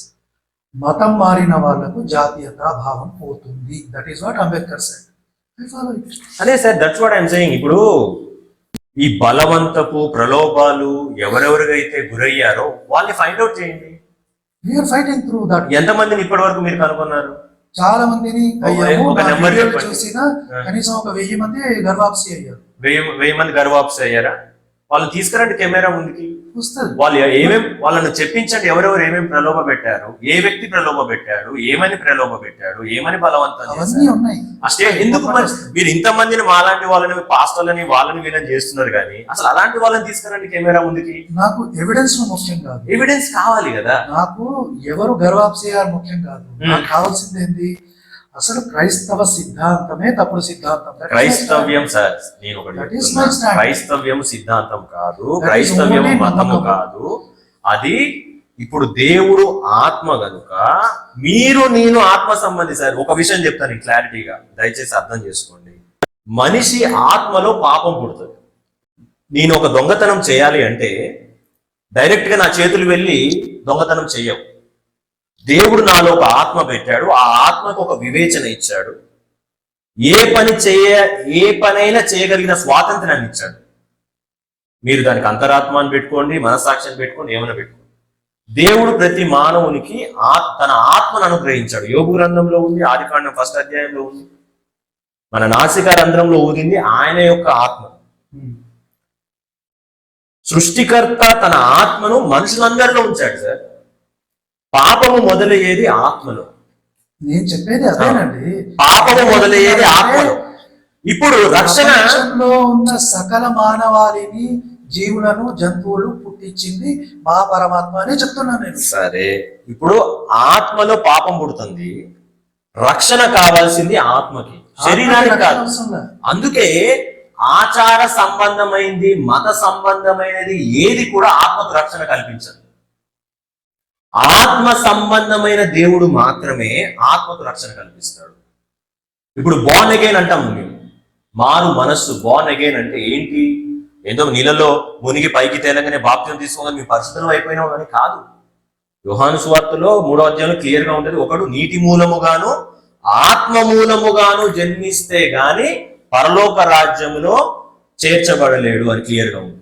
మతం మారిన వాళ్లకు జాతీయతా భావం పోతుంది. That is what Ambedkar said. I follow it. అదే sir, that's what I'm saying. ఇప్పుడు ఈ బలవంతపు ప్రలోభాలు ఎవరెవరికైతే గురయ్యారో వాళ్ళని ఫైండ్ అవుట్ చేయండి. We are fighting through that. ఎంతమందిని ఇప్పటి వరకు మీరు కనుగొన్నారు? చాలా మందిని అయ్యాము. ఒక నా నెంబర్ వీడియోలు చెప్పండి. చూసినా కనీసం ఒక 1000 మంది గర్వాప్సి అయ్యారు. 1000 మంది గర్వాప్స్ అయ్యారా? వాళ్ళని తీసుకురండి కెమెరా ముందుకి. వస్తుంది. వాళ్ళు వాళ్ళని చెప్పించండి, ఎవరెవరు ఏమేమి ప్రలోభ పెట్టారు, ఏ వ్యక్తి ప్రలోభ పెట్టాడు, ఏమని ప్రలోభ పెట్టాడు, ఏమని బలవంతం అవన్నీ చేశారు. ఉన్నాయి. అసలు ఎందుకు మరి మీరు ఇంతమందిని మాలాంటి వాళ్ళని, పాస్టర్లని, వాళ్ళని వీళ్ళని చేస్తున్నారు కానీ అసలు అలాంటి వాళ్ళని తీసుకురండి కెమెరా ముందుకి. నాకు ఎవిడెన్స్ ముఖ్యం కాదు, ఎవిడెన్స్ కావాలి కదా. నాకు ఎవరు గర్వాప్సి అయ్యారు ముఖ్యం కాదు. నాకు కావాల్సింది ఏంటి? అసలు క్రైస్తవ సిద్ధాంతమే తప్పుడు సిద్ధాంతం. క్రైస్తవ్యం సార్, నేను ఒకటి That is చెప్తున్నా. my stand. క్రైస్తవ్యం సిద్ధాంతం కాదు, That is క్రైస్తవ్యం only మతము నమ్మకం. కాదు. అది ఇప్పుడు దేవుడు ఆత్మ గనుక మీరు నేను ఆత్మ సంబంధి. సార్ ఒక విషయం చెప్తాను క్లారిటీగా, దయచేసి అర్థం చేసుకోండి. మనిషి ఆత్మలో పాపం పుడుతుంది. నేను ఒక దొంగతనం చేయాలి అంటే డైరెక్ట్ గా నా చేతులు వెళ్ళి దొంగతనం చెయ్యవు. దేవుడు నాలో ఒక ఆత్మ పెట్టాడు, ఆ ఆత్మకు ఒక వివేచన ఇచ్చాడు, ఏ పనైనా చేయగలిగిన స్వాతంత్రాన్ని ఇచ్చాడు. మీరు దానికి అంతరాత్మ అని పెట్టుకోండి, మనస్సాక్షిని పెట్టుకోండి, ఏమైనా పెట్టుకోండి. దేవుడు ప్రతి మానవునికి తన ఆత్మను అనుగ్రహించాడు. యోగు గ్రంథంలో ఉంది, ఆదికాండం 1వ అధ్యాయంలో ఉంది. మన నాసికా రంధ్రంలో ఊదింది ఆయన యొక్క ఆత్మ. సృష్టికర్త తన ఆత్మను మనుషులందరిలో ఉంచాడు సార్. పాపము మొదలయ్యేది ఆత్మలో. నేను చెప్పేది అదేనండి. పాపము మొదలయ్యేది ఆత్మలో. ఇప్పుడు రక్షణ ప్రపంచంలో ఉన్న సకల మానవాళిని, జీవులను, జంతువులు పుట్టించింది మా పరమాత్మ అనే చెప్తున్నాను నేను. సరే, ఇప్పుడు ఆత్మలో పాపం పుడుతుంది, రక్షణ కావాల్సింది ఆత్మకి, శరీరానికి కాదు. అందుకే ఆచార సంబంధమైంది, మత సంబంధమైనది ఏది కూడా ఆత్మకు రక్షణ కల్పించదు. ఆత్మ సంబంధమైన దేవుడు మాత్రమే ఆత్మకు రక్షణ కల్పిస్తాడు. ఇప్పుడు బోర్న్ అగైన్ అంటాము మేము, మారు మనస్సు. బోర్న్ అగైన్ అంటే ఏంటి? ఏదో నీళ్ళలో మునిగి పైకి తేలంగానే బాప్త్యం తీసుకోగానే మీ పరిశుద్ధం అయిపోయినావు అని కాదు. యోహాను సువార్తలో 3వ అధ్యాయంలో క్లియర్ గా ఉంటుంది, ఒకడు నీటి మూలముగాను ఆత్మ మూలముగాను జన్మిస్తే గాని పరలోక రాజ్యములో చేర్చబడలేడు అని క్లియర్ గా ఉంది.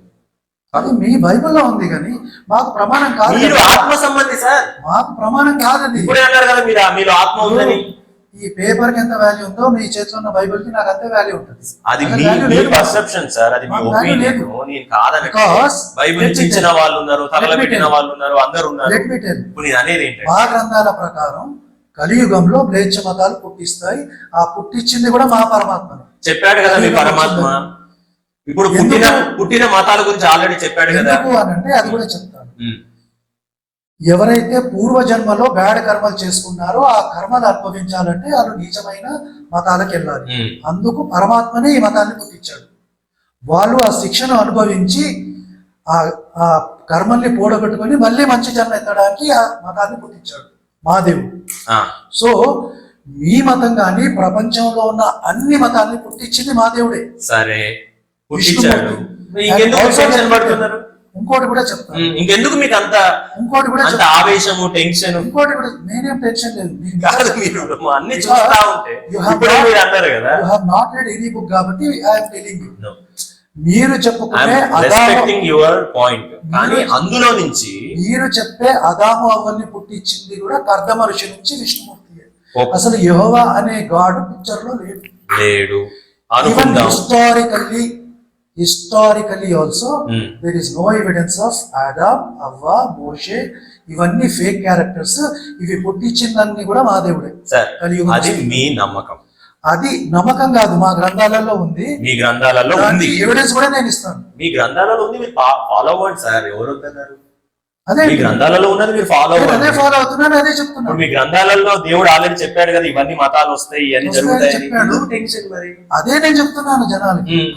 అది మీ బైబిల్లో ఉంది, కానీ మాకు ప్రమాణం కాదు. మీరు ఆత్మ సంబంధి సార్. మాకు ప్రమాణం కాదండి. ఇప్పుడే అన్నారు కదా మీలో ఆత్మ ఉందని. ఈ పేపర్ కి ఎంత వాల్యూ ఉందో మీ చేతిలో ఉన్న బైబిల్ కి నాకు అంతే వాల్యూ ఉంటుంది. అది అలా మీ value మీ లేదు. పర్సెప్షన్ సార్, అది మీ మాకు value ఒపీనియన్. లేదు. నేను కాదని Because బైబిల్ let me చించిన tell- వాళ్ళు ఉన్నారు, తగలబెట్టిన tell- వాళ్ళు ఉన్నారు, అందరు ఉన్నారు. Let me tell you. ఇప్పుడు నేను అనేది ఏంటంటే మా గ్రంథాల ప్రకారం కలియుగంలో మ్లేచ్ఛ మతాలు పుట్టిస్తాయి. ఆ పుట్టించింది కూడా మా పరమాత్మనే. చెప్పాడు కదా మీ పరమాత్మ. ఇప్పుడు పుట్టిన పుట్టిన మతాల గురించి ఆల్రెడీ చెప్పాడు కదా. ఎందుకు అని అంటే అది కూడా చెప్తాను. ఉమ్, ఎవరైతే పూర్వ జన్మలో బ్యాడ్ కర్మలు చేసుకున్నారో ఆ కర్మలు అనుభవించాలంటే వాళ్ళు నిజమైన మతాలకు వెళ్ళాలి. ఉమ్, అందుకు పరమాత్మనే ఈ మతాన్ని పుట్టించాడు. వాళ్ళు ఆ శిక్షను అనుభవించి ఆ ఆ కర్మల్ని పూడగొట్టుకొని మళ్ళీ మంచి జన్మ ఎత్తడానికి ఆ మతాన్ని పుట్టించాడు మా దేవుడు. ఆ, సో మీ మతం కానీ ప్రపంచంలో ఉన్న అన్ని మతాల్ని పుట్టించింది మా దేవుడే. సరే పుట్టించాడు. విష్ణుమూర్తి. ఇంకెందుకు And also టెన్షన్ పడుతున్నారు? ఇంకోటి కూడా చెప్తాను. ఇంకెందుకు మీకు అంత ఇంకోటి కూడా అంత చెప్తాను. ఆవేశము, టెన్షన్? ఇంకోటి కూడా నేనేం టెన్షన్ లేదు. మీకు కాదు, మీరు అన్ని చూస్తా ఉంటే You have ఇప్పుడు not- మీరు అన్నారు కదా. You have not read any book కాబట్టి ఐఎమ్ టెలింగ్ యూ. No. మీరు చెప్పుకునే రెస్పెక్టింగ్ యువర్ పాయింట్, కానీ అందులో నుంచి మీరు చెప్పే అదాము అవ్వల్ని పుట్టించింది కూడా కర్దమ ఋషి నుంచి విష్ణుమూర్తి. ఓకే. అసలు యెహోవా అనే గాడ్ పిక్చర్ లో లేడు. లేడు అనుకుందాం. Historically also Hmm. There is no evidence of Adam, అవ్వ, మోషే. ఇవన్నీ ఫేక్ క్యారెక్టర్స్. ఇవి పుట్టించిందన్నీ కూడా మా దేవుడే. సార్ కలియుగం అది నుంచి. మీ నమ్మకం, అది నమ్మకం కాదు, మా గ్రంథాలలో ఉంది. మీ గ్రంథాలలో ఉంది, ఎవిడెన్స్ కూడా నేను ఇస్తాను. మీ గ్రంథాలలో ఉంది, మీరు ఫాలో అవ్వండి సార్. ఎవరు వద్దన్నారు? అదే మీ గ్రంథాలలో ఉన్నది మీరు ఫాలో నేను అదే అవ్వండి. ఫాలో అవుతున్నాను, అదే ఇప్పుడు చెప్తున్నాను. మీ గ్రంథాలలో దేవుడు ఆల్రెడీ చెప్పాడు కదా, ఇవన్నీ మతాలు వస్తాయి, ఇవన్నీ వస్తాయని జరుగుతాయి. చెప్పాడు. టెన్షన్ మరి. అదే నేను చెప్తున్నాను జనాలకి. ఉమ్,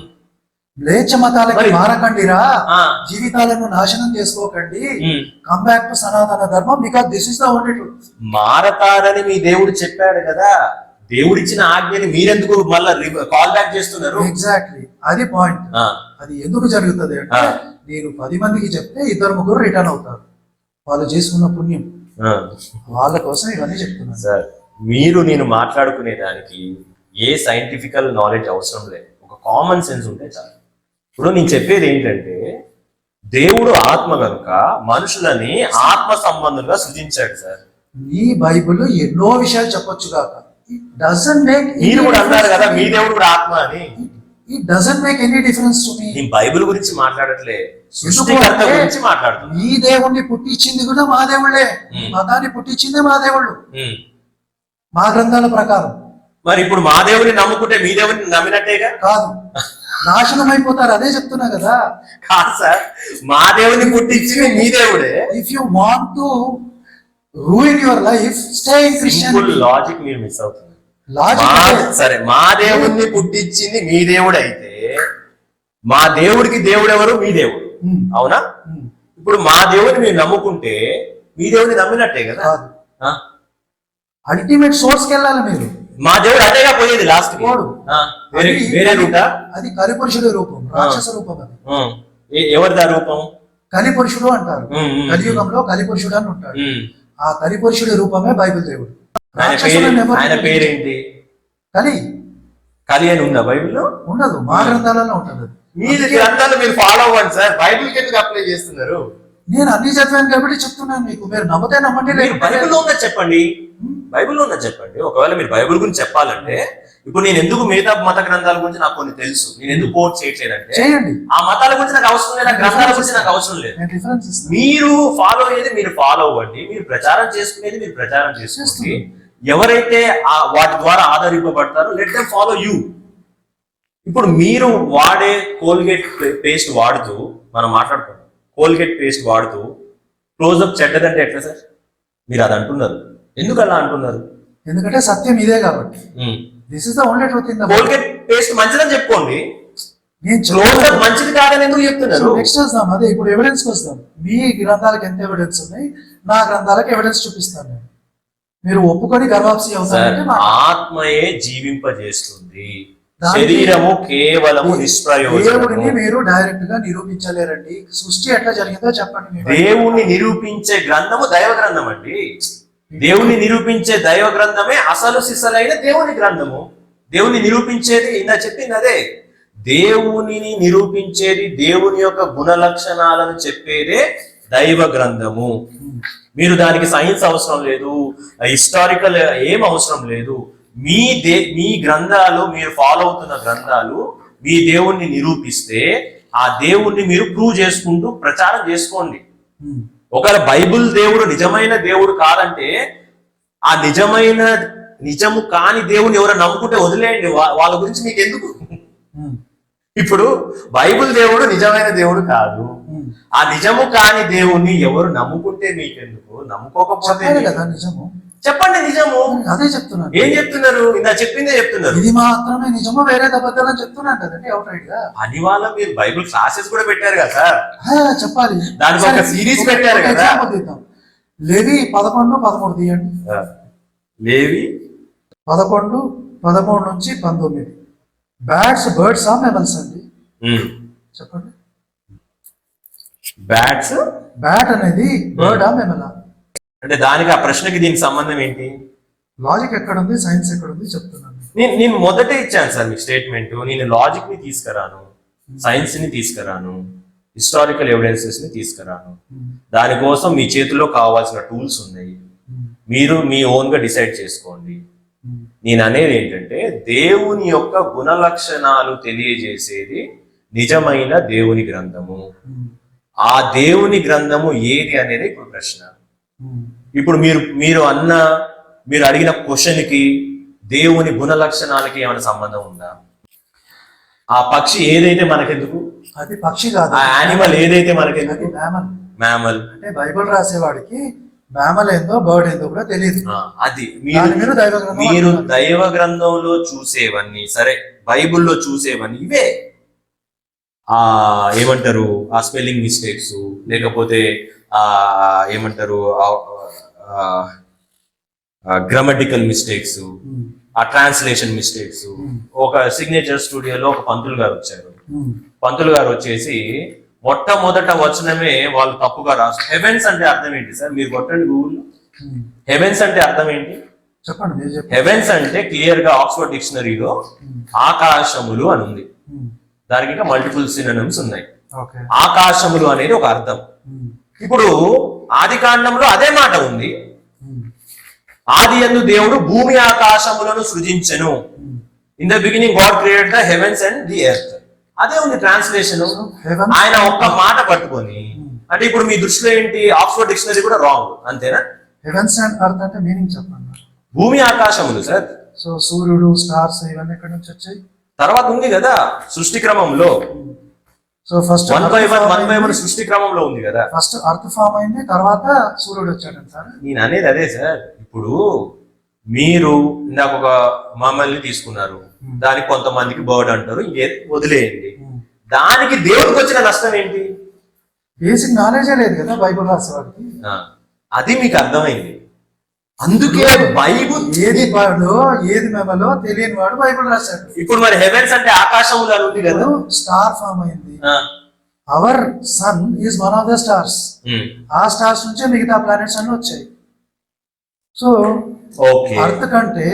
మ్లేచ్ఛ మతాలకి మరి- మారకండిరా, ఆ, జీవితాలను నాశనం చేసుకోకండి. ఉమ్. కమ్ బ్యాక్ టు సనాతన ధర్మం because this is the only truth. మారతారని మీ దేవుడు చెప్పాడు కదా. దేవుడిచ్చిన ఆజ్ఞని మీరెందుకు మళ్ళా కాల్ బ్యాక్ చేస్తున్నారు? ఎగ్జాక్ట్లీ అది పాయింట్. ఆ, అది ఎందుకు జరుగుతుంది అంటే ఆ. నేను 10 మందికి చెప్తే 2-3 రిటర్న్ అవుతారు. వాళ్ళు చేసుకున్న పుణ్యం ఆ. వాళ్ళ కోసం ఇవన్నీ చెప్తున్నాను. సార్, మీరు నేను మాట్లాడుకునే దానికి ఏ సైంటిఫికల్ నాలెడ్జ్ అవసరం లేదు, ఒక కామన్ సెన్స్ ఉంటే చాలు. ఇప్పుడు నేను చెప్పేది ఏంటంటే, దేవుడు ఆత్మ కనుక మనుషులని ఆత్మ సంబంధంగా సృజించాడు సార్. మీ బైబిల్ ఎన్నో విషయాలు చెప్పొచ్చు కాక ఇట్ డజంట్ మేక్ మీరు కూడా అన్నారు కదా మీ దేవుడు కూడా ఆత్మ అని. It doesn't make any difference to me. నేను బైబిల్ గురించి మాట్లాడట్లే, సృష్టికర్త గురించి మాట్లాడుతున్నా. మీ దేవుణ్ణి పుట్టించింది కూడా మా దేవుళ్ళే. మీ మతాన్ని పుట్టించిందే మా దేవుళ్ళు ఉమ్. మా గ్రంథాల ప్రకారం. మరి ఇప్పుడు మా దేవుని నమ్ముకుంటే మీ దేవుని నమ్మినట్టేగా? కాదు, నాశనం అయిపోతారు. అదే చెప్తున్నా కదా. కాదు సార్, మా దేవుని పుట్టించింది మీ దేవుడే. If you want to ruin your life stay in simple Christianity. Logic మీరు మిస్ అవుతున్నారు. లాజిక్ సరే, మా దేవుణ్ణి పుట్టించింది మీ దేవుడు అయితే మా దేవుడికి దేవుడు ఎవరు? మీ దేవుడు. అవునా? ఇప్పుడు మా దేవుడిని మీరు నమ్ముకుంటే మీ దేవుడిని నమ్మినట్టే కదా. కాదు, ఆ? అల్టిమేట్ సోర్స్ కి వెళ్ళాలి మీరు. మా దేవుడు అదేగా పోయేది లాస్ట్ పోడు. వేరే రూటా? అది కలిపురుషుడి రూపం, రాక్షస రూపం. అది ఎవరిదా రూపం? కలిపురుషుడు అంటారు. కలియుగంలో కలిపురుషుడు అని ఉంటాడు. ఆ కలిపురుషుడి రూపమే బైబిల్ దేవుడు. ఆయన పేరేంటి? కలి కలి అని ఉందా బైబిల్లో? ఉండదు, మా గ్రంథాలలో ఉంటుంది. అది. మీరు గ్రంథాలు మీరు ఫాలో అవ్వండి సార్. బైబిల్ కి ఎందుకు అప్లై చేస్తున్నారు? నేను అన్ని చదివాను కాబట్టి చెప్తున్నాను మీకు. మీరు నమ్మితే నమ్మండి, మీరు లేకపోతే బైబిల్లో ఉన్నది చెప్పండి. బైబిల్లో ఉన్నది చెప్పండి. ఒకవేళ మీరు బైబిల్ గురించి చెప్పాలంటే, ఇప్పుడు నేను ఎందుకు మిగతా మత గ్రంథాల గురించి నాకు కొన్ని తెలుసు, నేను ఎందుకు కోట్ చేయట్లేదంటే, చేయండి. ఆ మతాల గురించి నాకు అవసరం లేదు, ఆ గ్రంథాల గురించి నాకు అవసరం లేదు. నేను రిఫరెన్స్ ఇస్తాను. మీరు ఫాలో అయ్యేది మీరు ఫాలో అవ్వండి, మీరు ప్రచారం చేసుకునేది మీరు ప్రచారం చేసుకోండి. ఎవరైతే వాటి ద్వారా ఆధారింపబడతారో లెట్ దెమ్ ఫాలో యూ. ఇప్పుడు మీరు వాడే కోల్గేట్ పేస్ట్ వాడుతూ, మనం మాట్లాడుకున్నాం, కోల్గేట్ పేస్ట్ వాడుతూ క్లోజ్అప్ చెడ్డదంటే ఎట్లా సార్? మీరు అది అంటున్నారు, ఎందుకు అలా అంటున్నారు? ఎందుకంటే సత్యం ఇదే కాబట్టి. This is the only truth in the Colgate paste మంచిదని చెప్పుకోండి, నేను క్లోజ్అప్ మంచిది కాదని ఎందుకు చెప్తున్నారు? నెక్స్ట్ వస్తాం. అదే ఇప్పుడు ఎవిడెన్స్ వస్తాం. మీ గ్రంథాలకు ఎంత ఎవిడెన్స్ ఉన్నాయి, నా గ్రంథాలకు ఎవిడెన్స్ చూపిస్తాను నేను. మీరు ఒప్పుకొని గర్వాప్సి అవుతారంటే ఆత్మయే జీవింపజేస్తుంది, శరీరము కేవలము నిష్ప్రయోజనము. దేవుడిని మీరు డైరెక్ట్ గా నిరూపించలేరండి. సృష్టి ఎట్లా జరిగిందో చెప్పండి. మీ దేవుణ్ణి నిరూపించే గ్రంథము దైవ గ్రంథం అండి. దేవుణ్ణి నిరూపించే దైవ గ్రంథమే అసలు సిసలైన దేవుని గ్రంథము. దేవుని నిరూపించేది ఇందా చెప్పింది అదే. దేవునిని నిరూపించేది, దేవుని యొక్క గుణ లక్షణాలను చెప్పేదే దైవ గ్రంథము. మీరు దానికి సైన్స్ అవసరం లేదు, హిస్టారికల్ ఏం అవసరం లేదు. మీ గ్రంథాలు, మీరు ఫాలో అవుతున్న గ్రంథాలు మీ దేవుణ్ణి నిరూపిస్తే ఆ దేవుణ్ణి మీరు ప్రూవ్ చేసుకుంటూ ప్రచారం చేసుకోండి. ఒకవేళ బైబిల్ దేవుడు నిజమైన దేవుడు కాదంటే ఆ నిజము కాని దేవుని ఎవరైనా నమ్ముకుంటే వదిలేయండి, వాళ్ళ గురించి మీకు ఎందుకు. ఇప్పుడు బైబిల్ దేవుడు నిజమైన దేవుడు కాదు, ఆ నిజము కాని దేవుణ్ణి ఎవరు నమ్ముకుంటే మీకెందుకు, నమ్ముకోకపోతే కదా నిజము. చెప్పండి నిజము. అదే చెప్తున్నాను. ఏం చెప్తున్నారు? ఇందా చెప్పిందే చెప్తున్నారు. ఇది మాత్రమే నిజమో వేరే అబద్ధాలు అని చెప్తున్నాను కదండి అవుట్ రైట్ గా. అని వాళ్ళ మీరు బైబిల్ క్లాసెస్ కూడా పెట్టారు కదా సార్, చెప్పాలి. దానికి ఒక సిరీస్ పెట్టారు కదా. లేవి 11:13 తీయండి. లేవి 11:13 నుంచి 19. బర్డ్స్ మెమల్స్ అండి చెప్పండి. బ్యాట్ అనేది బర్డ్ మెమలా? అంటే దానికి ఆ ప్రశ్నకి దీనికి సంబంధం ఏంటి? లాజిక్ ఎక్కడ ఉంది, సైన్స్ ఎక్కడ ఉంది చెప్తున్నాను. నేను మొదటే ఇచ్చాను సార్ మీకు స్టేట్మెంట్. నేను లాజిక్ ని తీసుకురాను, సైన్స్ ని తీసుకురాను, హిస్టారికల్ ఎవిడెన్సెస్ ని తీసుకురాను. దానికోసం మీ చేతిలో కావాల్సిన టూల్స్ ఉన్నాయి, మీరు మీ ఓన్ గా డిసైడ్ చేసుకోండి. నేను అనేది ఏంటంటే దేవుని యొక్క గుణ లక్షణాలు తెలియజేసేది నిజమైన దేవుని గ్రంథము. ఆ దేవుని గ్రంథము ఏది అనేది ఇప్పుడు ప్రశ్న. ఇప్పుడు మీరు అడిగిన క్వశ్చన్ కి దేవుని గుణ లక్షణాలకి ఏమైనా సంబంధం ఉందా? ఆ పక్షి ఏదైతే మనకెందుకు? అది పక్షి కాదు. ఆ యానిమల్ ఏదైతే మనకెందుకు? మ్యామల్. అంటే బైబిల్ రాసేవాడికి మ్యామల్ ఏందో బర్డ్ ఏందో కూడా తెలియదు. అది మీరు దైవ గ్రంథంలో చూసేవన్నీ సరే, బైబిల్లో చూసేవన్నీ ఇవే. ఏమంటారు, ఆ స్పెల్లింగ్ మిస్టేక్స్, లేకపోతే ఏమంటారు గ్రామటికల్ మిస్టేక్స్, ఆ ట్రాన్స్లేషన్ మిస్టేక్స్. ఒక సిగ్నేచర్ స్టూడియోలో ఒక పంతులు గారు వచ్చారు. పంతులు గారు వచ్చేసి మొట్టమొదట వచనమే వాళ్ళు తప్పుగా రాసు. హెవెన్స్ అంటే అర్థం ఏంటి సార్? మీరు కొట్టండి గూగుల్. హెవెన్స్ అంటే అర్థం ఏంటి చెప్పండి. హెవెన్స్ అంటే క్లియర్ గా ఆక్స్ఫర్డ్ డిక్షనరీలో ఆకాశములు అని ఉంది. దానికి ఇంకా మల్టిపుల్ సినోనిమ్స్ ఉన్నాయి. ఆకాశములు అనేది ఒక అర్థం. ఇప్పుడు ఆది కాండంలో అదే మాట ఉంది, ఆది యందు దేవుడు భూమి ఆకాశములను సృజించెను. In the beginning God created the heavens and the earth. అదే ఉంది ట్రాన్స్లేషన్. ఆయన ఒక్క మాట పట్టుకొని, అంటే ఇప్పుడు మీ దృష్టిలో ఏంటి, ఆక్స్ఫర్డ్ డిక్షనరీ కూడా రాంగ్ అంతేనా? హెవెన్స్ అండ్ ఎర్త్ అంటే మీనింగ్ చెప్పండి. భూమి ఆకాశములు సార్. సో సూర్యుడు, స్టార్స్ ఇవన్నీ ఎక్కడి నుంచి వచ్చాయి? తర్వాత ఉంది కదా సృష్టి క్రమంలో. సో ఫస్ట్ 1 by 1 సృష్టి క్రమంలో ఉంది కదా. ఫస్ట్ అర్త్ ఫామ్ అయింది, తర్వాత సూర్యుడు వచ్చాడు సార్. నేను అనేది అదే సార్. ఇప్పుడు మీరు ఇందాక ఒక మమ్మల్ని తీసుకున్నారు, దానికి కొంతమందికి బర్డ్ అంటారు, ఇంకే వదిలేయండి. దానికి దేవుడికి వచ్చిన నష్టం ఏంటి? బేసిక్ నాలెడ్జే లేదు కదా బైబిల్ రాసేవాడికి. అది మీకు అర్థమైంది. అందుకే బైబుల్ ఏది బర్డో ఏది మెమలో తెలియని వాడు బైబిల్ రాశాడు. ఇప్పుడు మరి హెవెన్స్ అంటే ఆకాశములు అని ఉంది కదా. స్టార్ ఫామ్ అయింది. Our sun is one of the stars. ఆ స్టార్స్ నుంచే మిగతా ప్లానెట్స్ అన్ని వచ్చాయి. సో అర్త్ కంటే,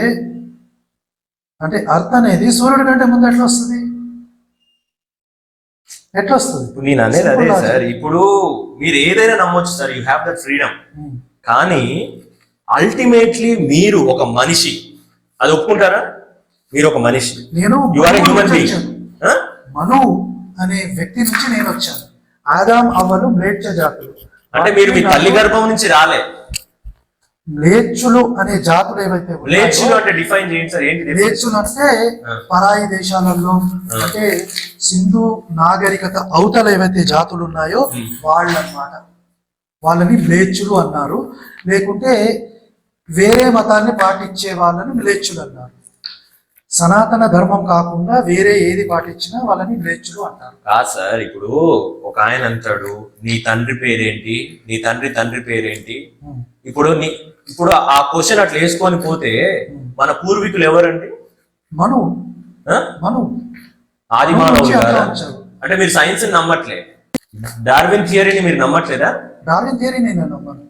అంటే అర్త్ అనేది సూర్యుడి కంటే ముందు ఎట్లా వస్తుంది? నేను అనేది అదే సార్. ఇప్పుడు మీరు ఏదైనా నమ్మొచ్చు sir, you have that freedom. కానీ అల్టిమేట్లీ మీరు ఒక మనిషి, అది ఒప్పుకుంటారా? మీరు ఒక మనిషి, నేను మను అనే వ్యక్తి నుంచి నేను వచ్చాను. ఆదాం అవ్వలు మ్లేచ్ఛ జాతులు. అంటే మీరు మీ తల్లి గర్భం నుంచి రాలే. మ్లేచ్చులు అనే జాతులు ఏవైతే మ్లేచ్చులు అంటే డిఫైన్ చేయండి సార్. ఏంటి మ్లేచ్చులు అంటే పరాయి దేశాలలో, అంటే సింధు నాగరికత అవతల ఏవైతే జాతులు ఉన్నాయో వాళ్ళు అన్నమాట. వాళ్ళని మ్లేచ్చులు అన్నారు. లేకుంటే వేరే మతాన్ని పాటించే వాళ్ళని మ్లేచ్చులు అన్నారు. సనాతన ధర్మం కాకుండా వేరే ఏది పాటించినా వాళ్ళని మ్లేచ్చులు అంటారు. కాదు సార్. ఇప్పుడు ఒక ఆయన అంటాడు, నీ తండ్రి పేరేంటి, నీ తండ్రి పేరేంటి. ఇప్పుడు ఆ క్వశ్చన్ అట్లా వేసుకొని పోతే మన పూర్వీకులు ఎవరండి? మను ఆది మానవులు కదా. అంటే మీరు సైన్స్ నమ్మట్లే, డార్విన్ థియరీని మీరు నమ్మట్లేదా? డార్విన్ థియరీ నేను నమ్మను.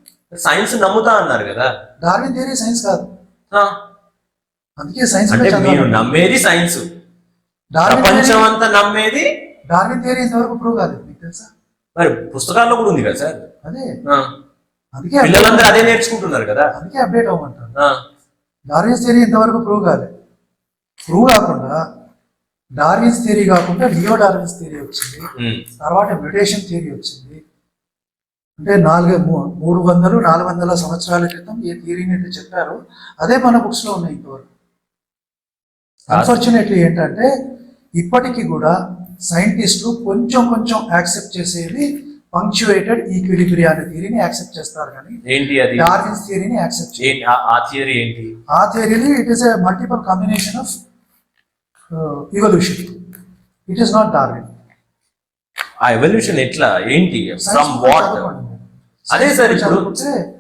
సైన్స్ నమ్ముతా అన్నారు కదా. డార్విన్ థియరీ సైన్స్ కాదు. అందుకే సైన్స్ అంటే మీరు నమ్మేది సైన్స్, ప్రపంచం అంతా నమ్మేది డార్విన్ థియరీ ఇంతవరకు ప్రూవ్ కాలేదు, మీకు తెలుసా? మరి పుస్తకాల్లో కూడా ఉంది కదా సార్. అదే అందుకే పిల్లలందరూ అదే నేర్చుకుంటున్నారు కదా. అందుకే అప్డేట్ అవ్వమంటారు. డార్విన్స్ థియరీ ఇంతవరకు ప్రూవ్ కాలేదు. ప్రూవ్ కాకుండా డార్విన్స్ థియరీ కాకుండా లియో డార్విన్స్ థియరీ వచ్చింది, తర్వాత మ్యుటేషన్ థియరీ వచ్చింది. అంటే 300-400 సంవత్సరాల క్రితం ఏ థియరీని అయితే చెప్పారో అదే మన బుక్స్ లో ఉన్నాయి ఇంతవరకు. అన్ఫార్చునేట్లీ ఏంటంటే ఇప్పటికీ కూడా సైంటిస్టులు కొంచెం యాక్సెప్ట్ చేసేది పంక్చుయేటెడ్ ఈక్విలిబ్రియా అనే థియరీని యాక్సెప్ట్ చేస్తారు, కానీ ఏంటి అది? డార్విన్స్ థియరీని యాక్సెప్ట్ చేయరు. ఆ థియరీ ఏంటి? ఆ థియరీని it is a multiple combination of evolution. It is not Darwin. ఆ ఎవల్యూషన్ ఎట్లా, ఏంటి, ఫ్రమ్ వాట్? అదే సార్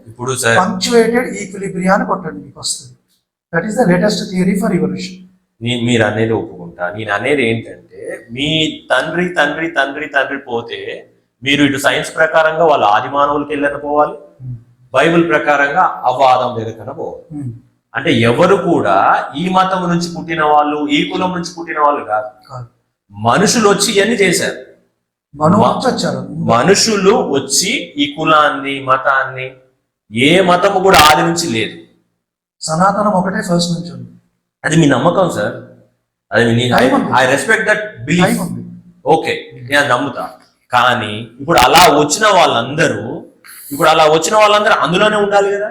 ఇప్పుడు సార్ పంక్చుయేటెడ్ ఈక్విలిబ్రియా అని కొట్టండి మీకు వస్తుంది. That is the latest theory for evolution. మీరు అనేది ఒప్పుకుంటా. నేను అనేది ఏంటంటే మీ తండ్రి తండ్రి తండ్రి తండ్రి పోతే మీరు ఇటు సైన్స్ ప్రకారంగా వాళ్ళ ఆది మానవులకి వెళ్ళక పోవాలి, బైబిల్ ప్రకారంగా అవ్వాదం దగ్గర పోవాలి. అంటే ఎవరు కూడా ఈ మతం నుంచి పుట్టిన వాళ్ళు, ఈ కులం నుంచి పుట్టిన వాళ్ళు కాదు. మనుషులు వచ్చి ఇవన్నీ చేశారు. మనుషులు వచ్చి ఈ కులాన్ని, మతాన్ని, ఏ మతము కూడా ఆది నుంచి లేదు. సనాతనం ఒకటే ఫస్ట్ నుంచి ఉంది. అది మీ నమ్మకం సార్, అది I respect that belief. Okay, నేను నమ్ముతా. కానీ ఇప్పుడు అలా వచ్చిన వాళ్ళందరూ అందులోనే ఉండాలి కదా.